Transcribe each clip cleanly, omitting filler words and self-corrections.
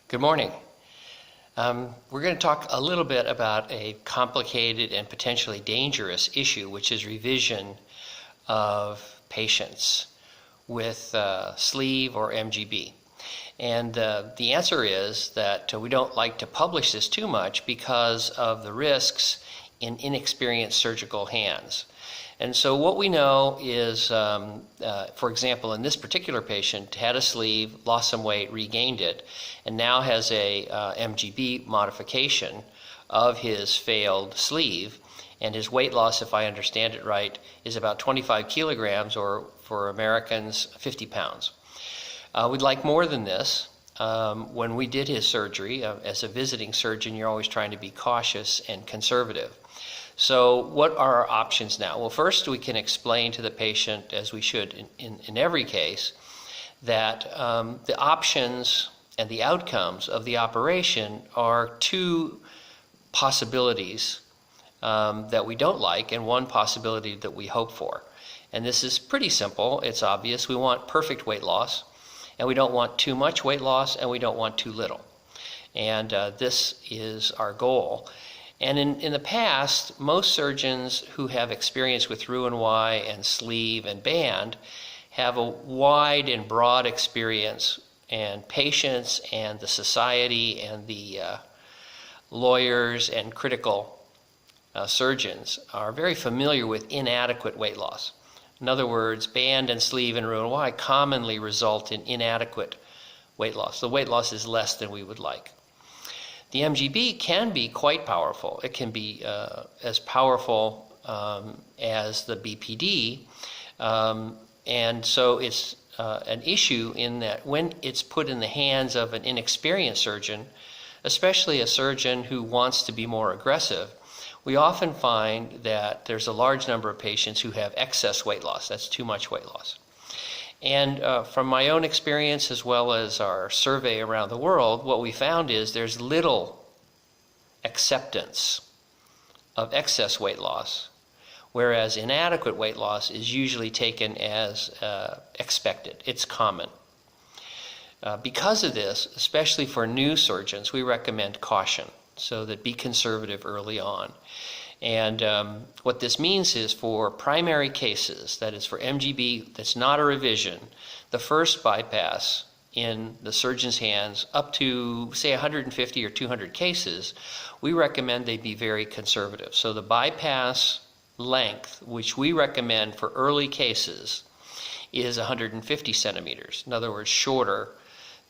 Good morning. We're going to talk a little bit about a complicated and potentially dangerous issue, which is revision of patients with sleeve or MGB. And the answer is that we don't like to publish this too much because of the risks in inexperienced surgical hands. And so what we know is, for example, in this particular patient, had a sleeve, lost some weight, regained it, and now has a MGB modification of his failed sleeve. And his weight loss, if I understand it right, is about 25 kilograms, or for Americans, 50 pounds. We'd like more than this. When we did his surgery, as a visiting surgeon, you're always trying to be cautious and conservative. So what are our options now? Well, first we can explain to the patient, as we should in every case, that the options and the outcomes of the operation are two possibilities that we don't like and one possibility that we hope for. And this is pretty simple. It's obvious. We want perfect weight loss, and we don't want too much weight loss, and we don't want too little. And this is our goal. And in the past, most surgeons who have experience with Roux-en-Y and sleeve and band have a wide and broad experience, and patients and the society and the lawyers and critical surgeons are very familiar with inadequate weight loss. In other words, band and sleeve and Roux-en-Y commonly result in inadequate weight loss. The weight loss is less than we would like. The MGB can be quite powerful. It can be as powerful as the BPD, and so it's an issue in that when it's put in the hands of an inexperienced surgeon, especially a surgeon who wants to be more aggressive, we often find that there's a large number of patients who have excess weight loss. That's too much weight loss. And from my own experience, as well as our survey around the world, what we found is there's little acceptance of excess weight loss, whereas inadequate weight loss is usually taken as expected. It's common. Because of this, especially for new surgeons, we recommend caution, so that be conservative early on. And what this means is for primary cases, that is for MGB that's not a revision, the first bypass in the surgeon's hands up to, say, 150 or 200 cases, we recommend they be very conservative. So the bypass length, which we recommend for early cases, is 150 centimeters. In other words, shorter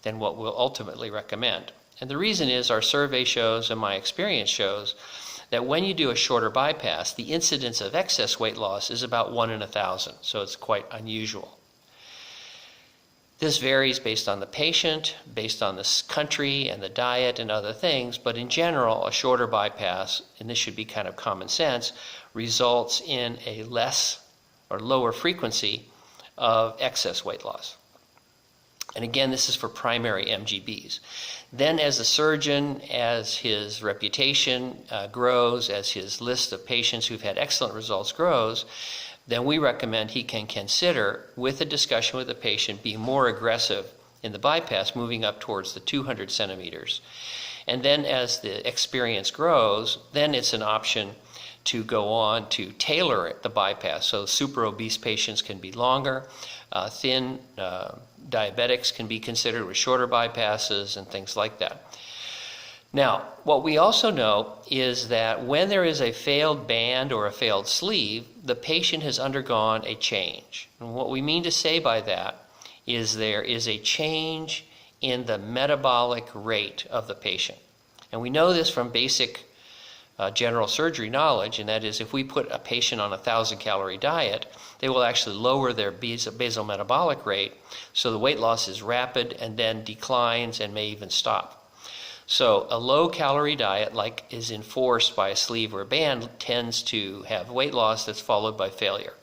than what we'll ultimately recommend. And the reason is our survey shows and my experience shows that when you do a shorter bypass, the incidence of excess weight loss is about 1 in 1,000, so it's quite unusual. This varies based on the patient, based on the country and the diet and other things, but in general, a shorter bypass, and this should be kind of common sense, results in a less or lower frequency of excess weight loss. And again, this is for primary MGBs. Then as a surgeon, as his reputation grows, as his list of patients who've had excellent results grows, then we recommend he can consider, with a discussion with the patient, be more aggressive in the bypass, moving up towards the 200 centimeters. And then as the experience grows, then it's an option to go on to tailor the bypass. So super obese patients can be longer, thin diabetics can be considered with shorter bypasses and things like that. Now, what we also know is that when there is a failed band or a failed sleeve, the patient has undergone a change. And what we mean to say by that is there is a change in the metabolic rate of the patient. And we know this from basic general surgery knowledge, and that is if we put a patient on a 1,000-calorie diet, they will actually lower their basal metabolic rate, so the weight loss is rapid and then declines and may even stop. So a low-calorie diet, like is enforced by a sleeve or a band, tends to have weight loss that's followed by failure.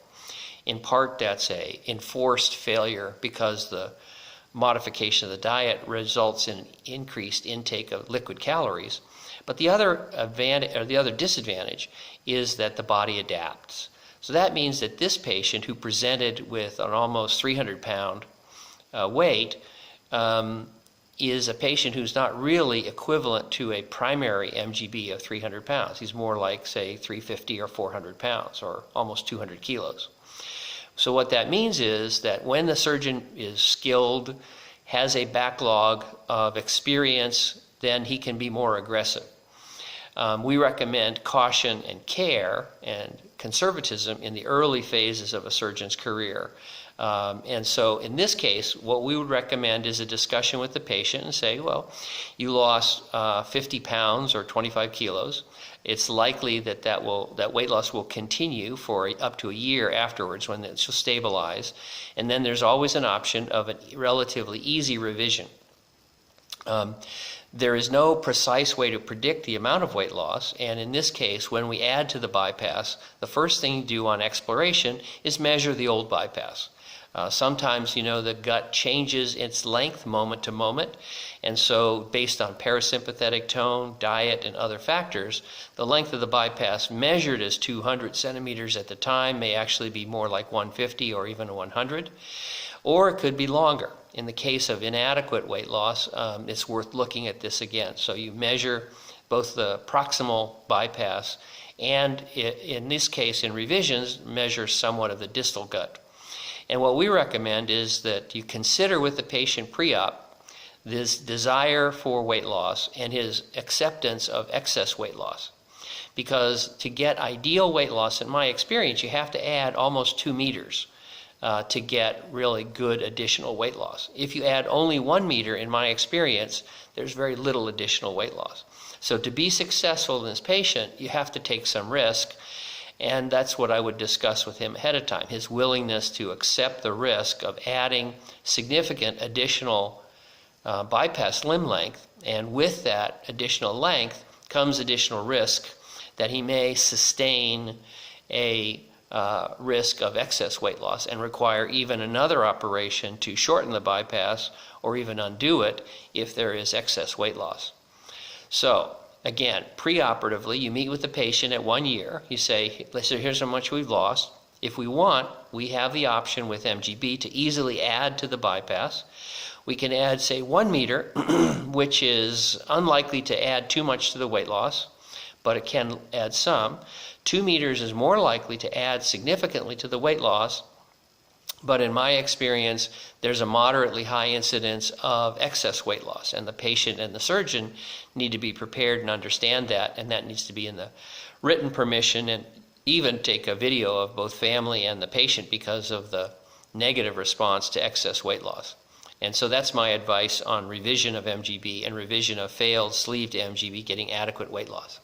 In part, that's a enforced failure because the modification of the diet results in increased intake of liquid calories. But the other advantage, or the other disadvantage, is that the body adapts. So that means that this patient who presented with an almost 300-pound weight is a patient who's not really equivalent to a primary MGB of 300 pounds. He's more like, say, 350 or 400 pounds, or almost 200 kilos. So what that means is that when the surgeon is skilled, has a backlog of experience, then he can be more aggressive. We recommend caution and care and conservatism in the early phases of a surgeon's career. And so in this case, what we would recommend is a discussion with the patient and say, well, you lost 50 pounds or 25 kilos. It's likely that weight loss will continue for up to a year afterwards, when it will stabilize. And then there's always an option of a relatively easy revision. There is no precise way to predict the amount of weight loss, and in this case, when we add to the bypass, the first thing you do on exploration is measure the old bypass. Sometimes, the gut changes its length moment to moment, and so based on parasympathetic tone, diet, and other factors, the length of the bypass measured as 200 centimeters at the time may actually be more like 150 or even 100, or it could be longer. In the case of inadequate weight loss, it's worth looking at this again. So you measure both the proximal bypass and, in this case, in revisions, measure somewhat of the distal gut. And what we recommend is that you consider with the patient pre-op this desire for weight loss and his acceptance of excess weight loss. Because to get ideal weight loss, in my experience, you have to add almost 2 meters to get really good additional weight loss. If you add only 1 meter, in my experience, there's very little additional weight loss. So to be successful in this patient, you have to take some risk, and that's what I would discuss with him ahead of time, his willingness to accept the risk of adding significant additional bypass limb length, and with that additional length comes additional risk that he may sustain a risk of excess weight loss and require even another operation to shorten the bypass or even undo it if there is excess weight loss. So again, preoperatively, you meet with the patient at 1 year. You say, listen, here's how much we've lost. If we want, we have the option with MGB to easily add to the bypass. We can add, say, 1 meter, which is unlikely to add too much to the weight loss, but it can add some. 2 meters is more likely to add significantly to the weight loss, but in my experience, there's a moderately high incidence of excess weight loss, and the patient and the surgeon need to be prepared and understand that, and that needs to be in the written permission, and even take a video of both family and the patient because of the negative response to excess weight loss. And so that's my advice on revision of MGB and revision of failed sleeved MGB getting adequate weight loss.